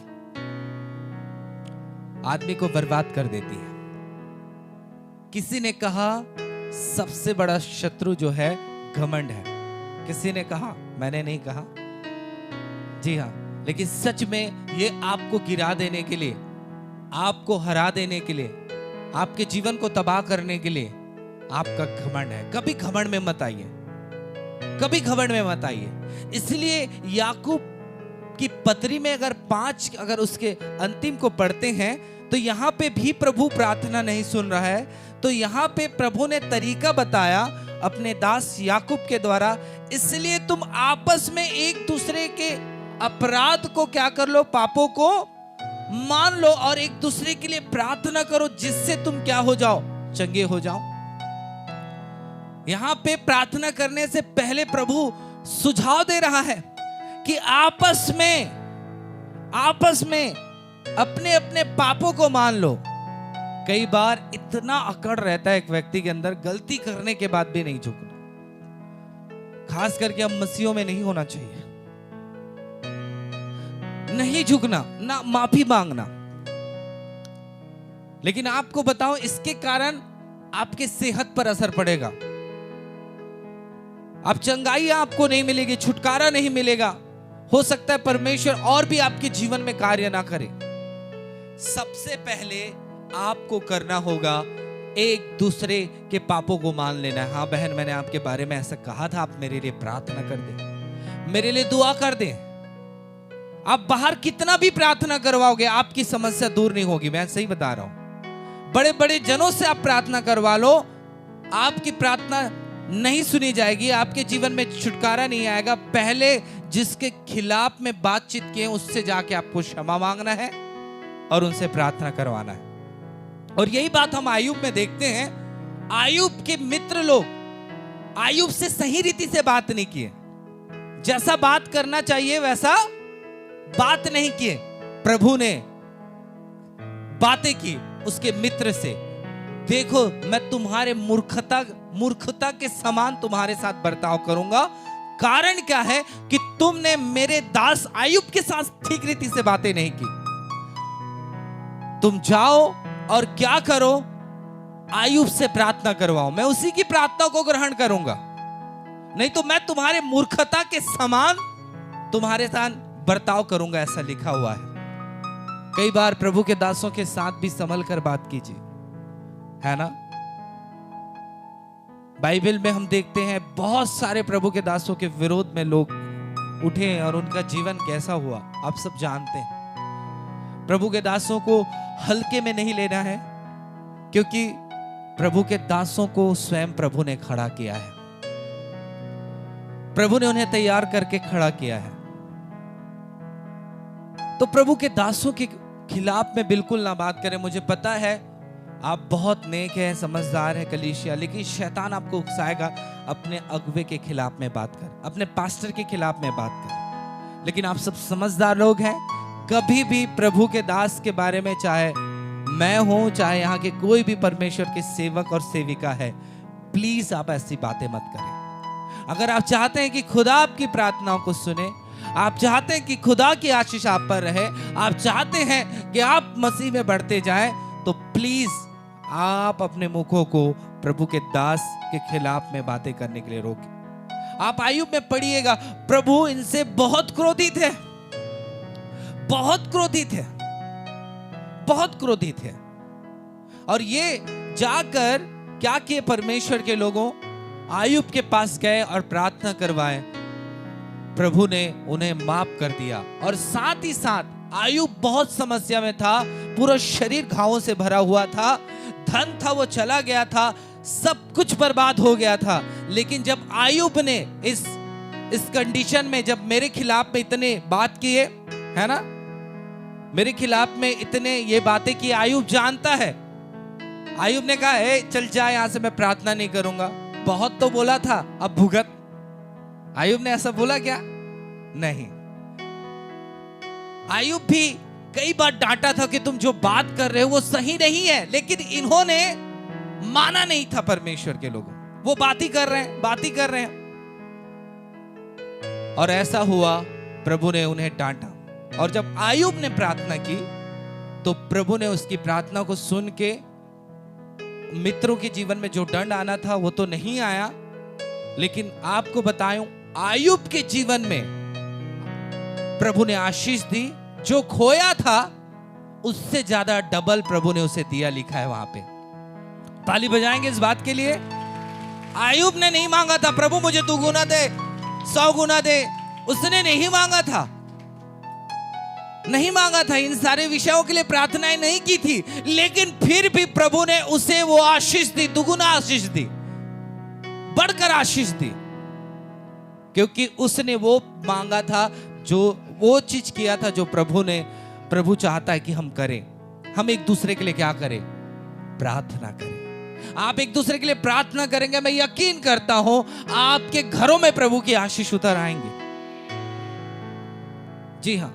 आदमी को बर्बाद कर देती है। किसी ने कहा सबसे बड़ा शत्रु जो है घमंड है, किसी ने कहा, मैंने नहीं कहा, जी हाँ, लेकिन सच में ये आपको गिरा देने के लिए, आपको हरा देने के लिए, आपके जीवन को तबाह करने के लिए आपका घमंड है। कभी घमंड में मत आइए, कभी घमंड में मत आइए। इसलिए याकूब की पत्री में अगर 5 अगर उसके अंतिम को पढ़ते हैं तो यहां पे भी प्रभु प्रार्थना नहीं सुन रहा है, तो यहां पे प्रभु ने तरीका बताया अपने दास याकूब के द्वारा। इसलिए तुम आपस में एक दूसरे के अपराध को क्या कर लो, पापों को मान लो, और एक दूसरे के लिए प्रार्थना करो, जिससे तुम क्या हो जाओ, चंगे हो जाओ। यहां पे प्रार्थना करने से पहले प्रभु सुझाव दे रहा है कि आपस में अपने अपने पापों को मान लो। कई बार इतना अकड़ रहता है एक व्यक्ति के अंदर, गलती करने के बाद भी नहीं झुकना। खास करके हम मसीहों में नहीं होना चाहिए, नहीं झुकना, ना माफी मांगना। लेकिन आपको बताओ, इसके कारण आपके सेहत पर असर पड़ेगा। आप चंगाई आपको नहीं मिलेगी, छुटकारा नहीं मिलेगा। हो सकता है परमेश्वर और भी आपके जीवन में कार्य ना करे। सबसे पहले आपको करना होगा एक दूसरे के पापों को मान लेना है। हाँ बहन, मैंने आपके बारे में ऐसा कहा था, आप मेरे लिए प्रार्थना कर दें, मेरे लिए दुआ कर दें। आप बाहर कितना भी प्रार्थना करवाओगे, आपकी समस्या दूर नहीं होगी। मैं सही बता रहा हूं। बड़े बड़े जनों से आप प्रार्थना करवा लो, आपकी प्रार्थना नहीं सुनी जाएगी, आपके जीवन में छुटकारा नहीं आएगा। पहले जिसके खिलाफ में बातचीत किए उससे जाके आपको क्षमा मांगना है और उनसे प्रार्थना करवाना है। और यही बात हम आयुब में देखते हैं। आयुब के मित्र लोग आयुब से सही रीति से बात नहीं किए, जैसा बात करना चाहिए वैसा बात नहीं किए। प्रभु ने बातें की उसके मित्र से, देखो मैं तुम्हारे मूर्खता के समान तुम्हारे साथ बर्ताव करूंगा। कारण क्या है कि तुमने मेरे दास आयुब के साथ ठीक रीति से बातें नहीं की। तुम जाओ और क्या करो, आयुब से प्रार्थना करवाओ, मैं उसी की प्रार्थना को ग्रहण करूंगा। नहीं तो मैं तुम्हारे मूर्खता के समान तुम्हारे साथ बर्ताव करूंगा, ऐसा लिखा हुआ है। कई बार प्रभु के दासों के साथ भी संभल कर बात कीजिए, है ना। बाइबल में हम देखते हैं बहुत सारे प्रभु के दासों के विरोध में लोग उठे और उनका जीवन कैसा हुआ आप सब जानते हैं। प्रभु के दासों को हल्के में नहीं लेना है, क्योंकि प्रभु के दासों को स्वयं प्रभु ने खड़ा किया है। प्रभु ने उन्हें तैयार करके खड़ा किया है। तो प्रभु के दासों खिलाफ में बिल्कुल ना बात करें। मुझे पता है आप बहुत नेक हैं, समझदार है कलीसिया, लेकिन शैतान आपको उकसाएगा अपने अगुवे के खिलाफ में बात कर, अपने पास्टर के खिलाफ में बात कर। लेकिन आप सब समझदार लोग हैं, कभी भी प्रभु के दास के बारे में, चाहे मैं हूं चाहे यहाँ के कोई भी परमेश्वर के सेवक और सेविका है, प्लीज आप ऐसी बातें मत करें। अगर आप चाहते हैं कि खुदा आपकी प्रार्थनाओं को सुने, आप चाहते हैं कि खुदा की आशीष आप पर रहे, आप चाहते हैं कि आप मसीह में बढ़ते जाएं, तो प्लीज आप अपने मुखों को प्रभु के दास के खिलाफ में बातें करने के लिए रोकें। आप आयुब में पढ़िएगा, प्रभु इनसे बहुत क्रोधित है, बहुत क्रोधित है, बहुत क्रोधित है। और ये जाकर क्या किए परमेश्वर के लोगों, आयुब के पास गए और प्रार्थना करवाए। प्रभु ने उन्हें माफ कर दिया। और साथ ही साथ आयुब बहुत समस्या में था, पूरा शरीर घावों से भरा हुआ था, धन था वो चला गया था, सब कुछ बर्बाद हो गया था। लेकिन जब आयुब ने इस कंडीशन में, जब मेरे खिलाफ में इतने बात किए, है ना, मेरे खिलाफ में इतने ये बातें की, आयुब जानता है। आयुब ने कहा, ए चल जा यहां से, मैं प्रार्थना नहीं करूंगा। बहुत तो बोला था, अब भुगत। आयुब ने ऐसा बोला क्या? नहीं। आयुब भी कई बार डांटा था कि तुम जो बात कर रहे हो वो सही नहीं है, लेकिन इन्होंने माना नहीं था परमेश्वर के लोगों। वो बात ही कर रहे हैं, बात ही कर रहे हैं। और ऐसा हुआ, प्रभु ने उन्हें डांटा। और जब आयुब ने प्रार्थना की तो प्रभु ने उसकी प्रार्थना को सुन के, मित्रों के जीवन में जो दंड आना था वो तो नहीं आया, लेकिन आपको बताऊं, आयुब के जीवन में प्रभु ने आशीष दी। जो खोया था उससे ज्यादा डबल प्रभु ने उसे दिया, लिखा है वहां पे। ताली बजाएंगे इस बात के लिए। आयुब ने नहीं मांगा था, प्रभु मुझे 2 गुना दे, 100 गुना दे। उसने नहीं मांगा था, नहीं मांगा था, इन सारे विषयों के लिए प्रार्थनाएं नहीं की थी, लेकिन फिर भी प्रभु ने उसे वो आशीष दी, 2 गुना आशीष दी, बढ़कर आशीष दी। क्योंकि उसने वो मांगा था, जो वो चीज किया था जो प्रभु चाहता है कि हम करें। हम एक दूसरे के लिए क्या करें? प्रार्थना करें। आप एक दूसरे के लिए प्रार्थना करेंगे, मैं यकीन करता हूं आपके घरों में प्रभु की आशीष उतर आएंगे। जी हां,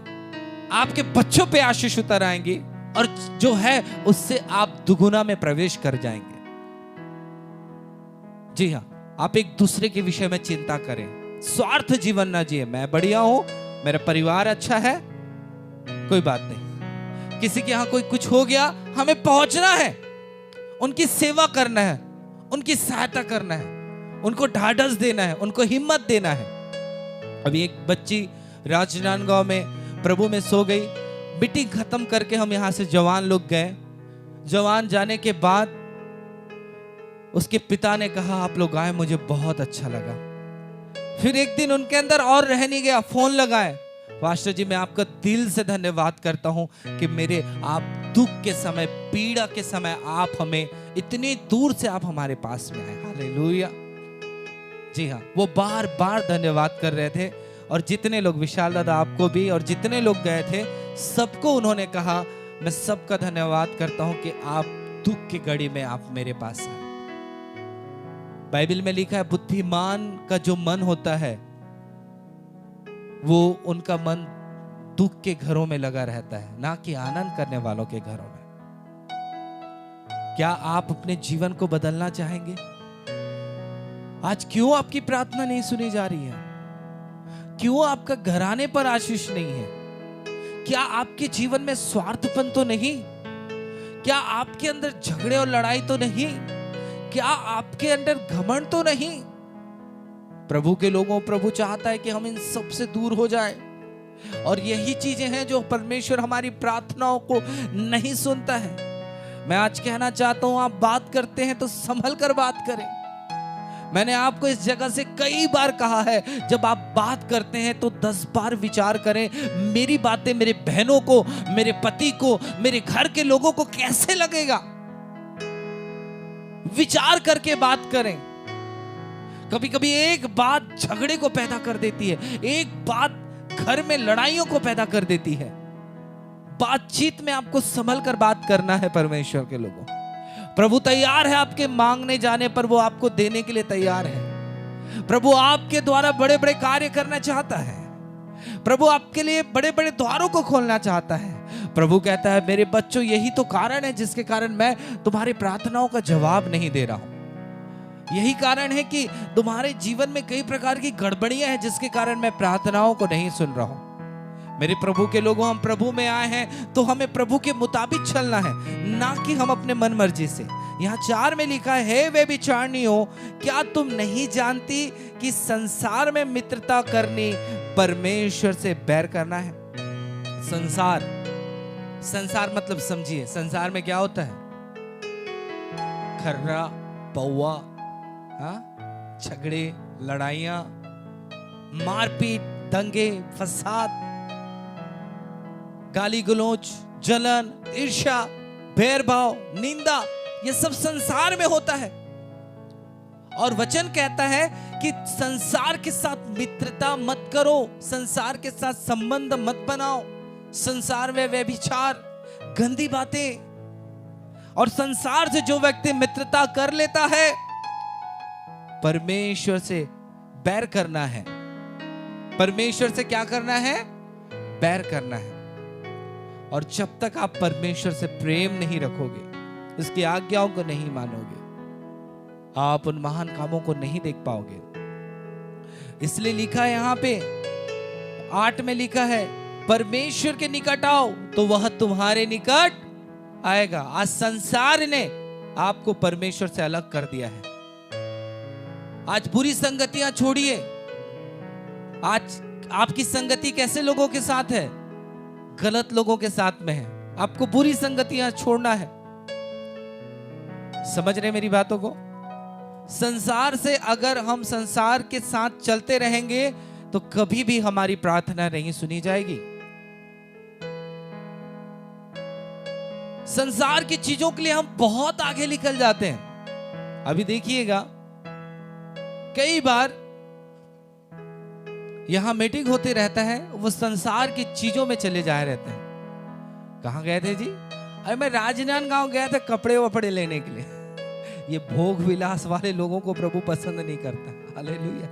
आपके बच्चों पे आशीष उतर आएंगी, और जो है उससे आप दुगुना में प्रवेश कर जाएंगे। जी हां, आप एक दूसरे के विषय में चिंता करें, स्वार्थ जीवन ना जिए। मैं बढ़िया हूं, मेरा परिवार अच्छा है, कोई बात नहीं। किसी के यहां कोई कुछ हो गया, हमें पहुंचना है, उनकी सेवा करना है, उनकी सहायता करना है, उनको ढाढ़स देना है, उनको हिम्मत देना है। अभी एक बच्ची राजनांदगांव में प्रभु में सो गई। मीटिंग खत्म करके हम यहां से जवान लोग गए। जवान जाने के बाद उसके पिता ने कहा, आप लोग आए, मुझे बहुत अच्छा लगा। फिर एक दिन उनके अंदर और रह नहीं गया, फोन लगाए, पास्टर जी मैं आपका दिल से धन्यवाद करता हूं कि मेरे आप दुख के समय, पीड़ा के समय आप हमें इतनी दूर से आप हमारे पास में आए। हालेलुया। जी हाँ, वो बार बार धन्यवाद कर रहे थे। और जितने लोग, विशाल दादा आपको भी, और जितने लोग गए थे सबको उन्होंने कहा, मैं सबका धन्यवाद करता हूं कि आप दुख की घड़ी में आप मेरे पास आए। बाइबल में लिखा है, बुद्धिमान का जो मन होता है वो, उनका मन दुख के घरों में लगा रहता है, ना कि आनंद करने वालों के घरों में। क्या आप अपने जीवन को बदलना चाहेंगे? आज क्यों आपकी प्रार्थना नहीं सुनी जा रही है? क्यों आपका घराने पर आशीष नहीं है? क्या आपके जीवन में स्वार्थपन तो नहीं? क्या आपके अंदर झगड़े और लड़ाई तो नहीं? क्या आपके अंदर घमंड तो नहीं? प्रभु के लोगों, प्रभु चाहता है कि हम इन सब से दूर हो जाएं। और यही चीजें हैं जो परमेश्वर हमारी प्रार्थनाओं को नहीं सुनता है। मैं आज कहना चाहता हूं, आप बात करते हैं तो संभल कर बात करें। मैंने आपको इस जगह से कई बार कहा है, जब आप बात करते हैं तो 10 बार विचार करें, मेरी बातें मेरे बहनों को, मेरे पति को, मेरे घर के लोगों को कैसे लगेगा। विचार करके बात करें। कभी कभी एक बात झगड़े को पैदा कर देती है, एक बात घर में लड़ाइयों को पैदा कर देती है। बातचीत में आपको संभल कर बात करना है परमेश्वर के लोगों। प्रभु तैयार है, आपके मांगने जाने पर वो आपको देने के लिए तैयार है। प्रभु आपके द्वारा बड़े बड़े कार्य करना चाहता है। प्रभु आपके लिए बड़े बड़े द्वारों को खोलना चाहता है। प्रभु कहता है मेरे बच्चों, यही तो कारण है जिसके कारण मैं तुम्हारी प्रार्थनाओं का जवाब नहीं दे रहा हूं। यही कारण है कि तुम्हारे जीवन में कई प्रकार की गड़बड़ियां हैं जिसके कारण मैं प्रार्थनाओं को नहीं सुन रहा हूं। मेरे प्रभु के लोगों, हम प्रभु में आए हैं तो हमें प्रभु के मुताबिक चलना है, ना कि हम अपने मन मर्जी से। यहाँ 4 में लिखा है, हे व्यभिचारिणियों, क्या तुम नहीं जानती कि संसार में मित्रता करनी परमेश्वर से बैर करना है। संसार मतलब समझिए, संसार में क्या होता है? खर्रा, पौवा, झगड़े, लड़ाइयां, मारपीट, दंगे, फसाद, गाली गलौज, जलन, ईर्ष्या, भेदभाव, निंदा, ये सब संसार में होता है। और वचन कहता है कि संसार के साथ मित्रता मत करो, संसार के साथ संबंध मत बनाओ। संसार में व्यभिचार, गंदी बातें, और संसार से जो व्यक्ति मित्रता कर लेता है, परमेश्वर से बैर करना है। परमेश्वर से क्या करना है? बैर करना है। और जब तक आप परमेश्वर से प्रेम नहीं रखोगे, उसकी आज्ञाओं को नहीं मानोगे, आप उन महान कामों को नहीं देख पाओगे। इसलिए लिखा है यहां पे 8 में लिखा है, परमेश्वर के निकट आओ तो वह तुम्हारे निकट आएगा। आज संसार ने आपको परमेश्वर से अलग कर दिया है। आज बुरी संगतियां छोड़िए। आज आपकी संगति कैसे लोगों के साथ है? गलत लोगों के साथ में है। आपको बुरी संगतियां छोड़ना है। समझ रहे मेरी बातों को? संसार से अगर हम संसार के साथ चलते रहेंगे तो कभी भी हमारी प्रार्थना नहीं सुनी जाएगी। संसार की चीजों के लिए हम बहुत आगे निकल जाते हैं। अभी देखिएगा, कई बार यहां मीटिंग होते रहता है, वो संसार की चीजों में चले जाए रहते हैं। कहां गए थे जी? अरे मैं राजनांदगांव गया था कपड़े वपड़े लेने के लिए। ये भोग विलास वाले लोगों को प्रभु पसंद नहीं करता। हालेलुया।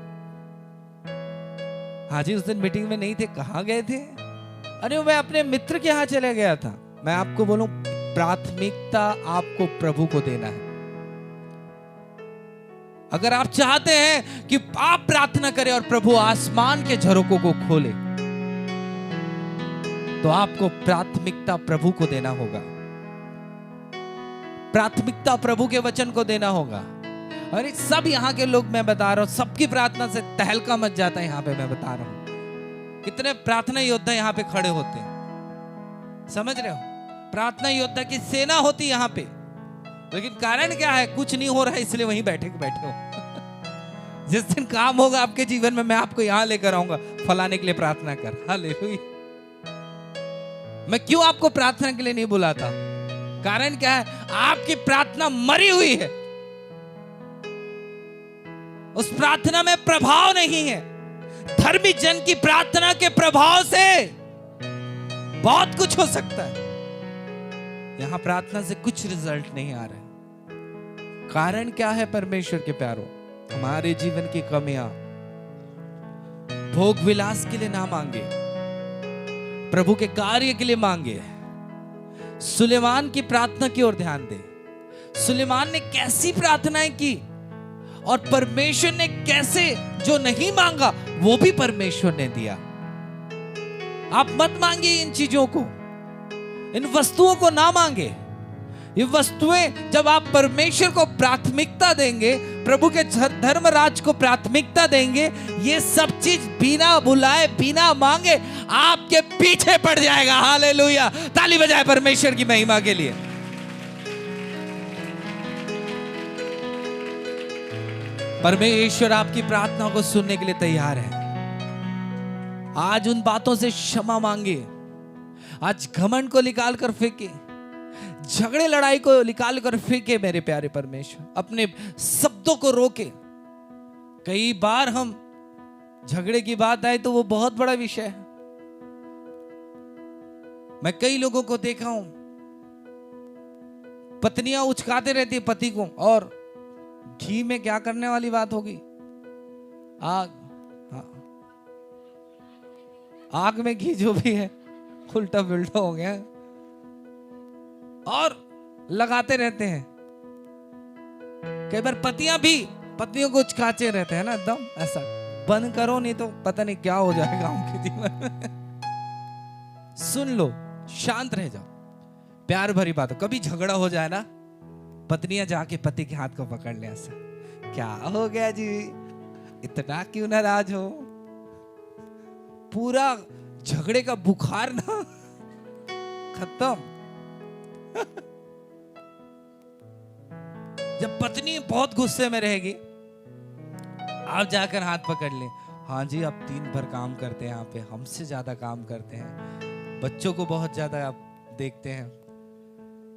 हाजी उस दिन मीटिंग में नहीं थे, कहां गए थे? अरे मैं अपने मित्र के यहां चले गया था। मैं आपको बोलूं, प्राथमिकता आपको प्रभु को देना है। अगर आप चाहते हैं कि आप प्रार्थना करें और प्रभु आसमान के झरोकों को खोले, तो आपको प्राथमिकता प्रभु को देना होगा। प्राथमिकता प्रभु के वचन को देना होगा। और सब यहाँ के लोग, मैं बता रहा हूं, सबकी प्रार्थना से तहलका मच जाता है। यहाँ पे मैं बता रहा हूं, कितने प्रार्थना योद्धा यहाँ पे खड़े होते हैं। समझ रहे हो? प्रार्थना योद्धा की सेना होती है यहाँ पे। लेकिन कारण क्या है? कुछ नहीं हो रहा है, इसलिए वहीं बैठे हो। जिस दिन काम होगा आपके जीवन में, मैं आपको यहां लेकर आऊंगा, फलाने के लिए प्रार्थना कर। हालेलुया। मैं क्यों आपको प्रार्थना के लिए नहीं बुलाता? कारण क्या है? आपकी प्रार्थना मरी हुई है। उस प्रार्थना में प्रभाव नहीं है। धर्मी जन की प्रार्थना के प्रभाव से बहुत कुछ हो सकता है। यहां प्रार्थना से कुछ रिजल्ट नहीं आ रहा है। कारण क्या है? परमेश्वर के प्यारों, हमारे जीवन की कमियां भोग विलास के लिए ना मांगे, प्रभु के कार्य के लिए मांगे। सुलेमान की प्रार्थना की ओर ध्यान दे। सुलेमान ने कैसी प्रार्थनाएं की और परमेश्वर ने कैसे, जो नहीं मांगा वो भी परमेश्वर ने दिया। आप मत मांगिए इन चीजों को, इन वस्तुओं को ना मांगे। ये वस्तुएं जब आप परमेश्वर को प्राथमिकता देंगे, प्रभु के धर्म राज को प्राथमिकता देंगे, ये सब चीज बिना बुलाए, बिना मांगे आपके पीछे पड़ जाएगा। हालेलुया। ताली बजाए परमेश्वर की महिमा के लिए। परमेश्वर आपकी प्रार्थना को सुनने के लिए तैयार है। आज उन बातों से क्षमा मांगे। आज घमंड को निकाल कर फेंके, झगड़े लड़ाई को निकाल कर फेंके। मेरे प्यारे परमेश्वर, अपने शब्दों को रोके। कई बार हम झगड़े की बात आए तो वो बहुत बड़ा विषय है। मैं कई लोगों को देखा हूं, पत्नियां उचकाते रहती है पति को, और घी में क्या करने वाली बात होगी, आग, हाँ, आग में घी जो भी है उल्टा पुल्टा हो गया, और लगाते रहते हैं। कई बार पतियां भी पत्नियों को उचकाते रहते हैं ना, एकदम ऐसा, बंद करो नहीं तो पता नहीं क्या हो जाएगा उनके जीवन में। सुन लो, शांत रह जाओ, प्यार भरी बात हो। कभी झगड़ा हो जाए ना, पत्नियां जाके पति के हाथ को पकड़ ले, ऐसा, क्या हो गया जी, इतना क्यों नाराज हो, पूरा झगड़े का बुखार ना खत्म। जब पत्नी बहुत गुस्से में रहेगी, आप जाकर हाथ पकड़ ले, हाँ जी आप दिन भर काम करते हैं यहाँ पे, हमसे ज्यादा काम करते हैं, बच्चों को बहुत ज्यादा आप देखते हैं,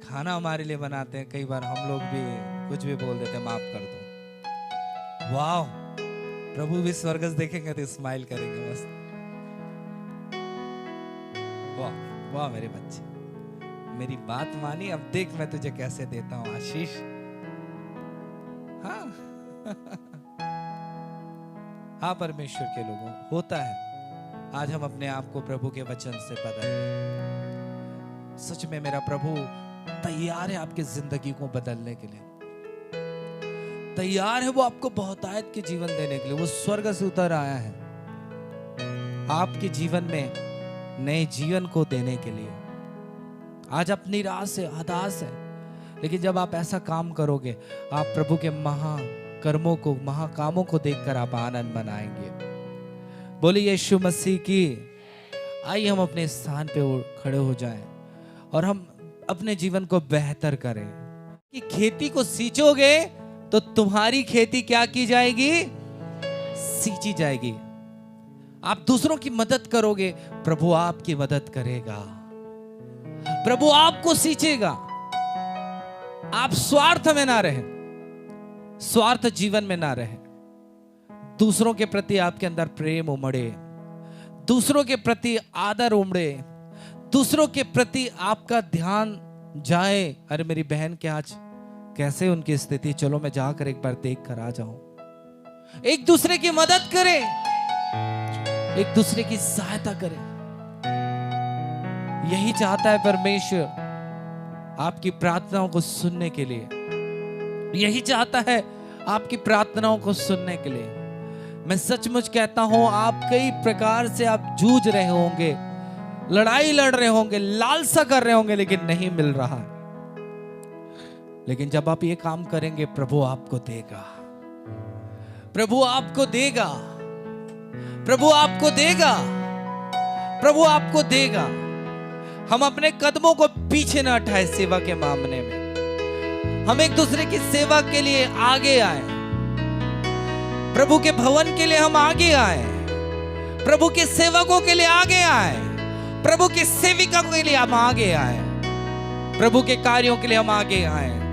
खाना हमारे लिए बनाते हैं, कई बार हम लोग भी कुछ भी बोल देते हैं, माफ कर दो। वाह, प्रभु भी स्वर्गस देखेंगे तो स्माइल करेंगे मस्त। वाह वाह मेरे बच्चे, मेरी बात मानी, अब देख मैं तुझे कैसे देता हूं आशीष। हाँ हाँ परमेश्वर के लोगों, होता है। आज हम अपने आप को प्रभु के वचन से बदलें। सच में मेरा प्रभु तैयार है आपकी जिंदगी को बदलने के लिए, तैयार है वो आपको बहुतायत के जीवन देने के लिए। वो स्वर्ग से उतर आया है आपके जीवन में नए जीवन को देने के लिए। आज आप निराश है, हताश है, लेकिन जब आप ऐसा काम करोगे, आप प्रभु के महाकर्मों को, महाकामों को देखकर आप आनंद मनाएंगे। बोलिए यीशु मसीह की। आइए हम अपने स्थान पे खड़े हो जाएं और हम अपने जीवन को बेहतर करें। कि खेती को सींचोगे तो तुम्हारी खेती क्या की जाएगी, सींची जाएगी। आप दूसरों की मदद करोगे, प्रभु आपकी मदद करेगा, प्रभु आपको सींचेगा। आप स्वार्थ में ना रहे, स्वार्थ जीवन में ना रहे, दूसरों के प्रति आपके अंदर प्रेम उमड़े, दूसरों के प्रति आदर उमड़े, दूसरों के प्रति आपका ध्यान जाए। अरे मेरी बहन के आज कैसे उनकी स्थिति, चलो मैं जाकर एक बार देख कर आ जाऊं। एक दूसरे की मदद करें, एक दूसरे की सहायता करें। यही चाहता है परमेश्वर आपकी प्रार्थनाओं को सुनने के लिए, यही चाहता है आपकी प्रार्थनाओं को सुनने के लिए। मैं सचमुच कहता हूं, आप कई प्रकार से आप जूझ रहे होंगे, लड़ाई लड़ रहे होंगे, लालसा कर रहे होंगे, लेकिन नहीं मिल रहा। लेकिन जब आप ये काम करेंगे, प्रभु आपको देगा, प्रभु आपको देगा, प्रभु आपको देगा, प्रभु आपको देगा। हम अपने कदमों को पीछे न हटाए सेवा के मामले में। हम एक दूसरे की सेवा के लिए आगे आए, प्रभु के भवन के लिए हम आगे आए, प्रभु के सेवकों के लिए आगे आए, प्रभु के सेविका के लिए हम आगे आए, प्रभु के कार्यों के लिए हम आगे आए।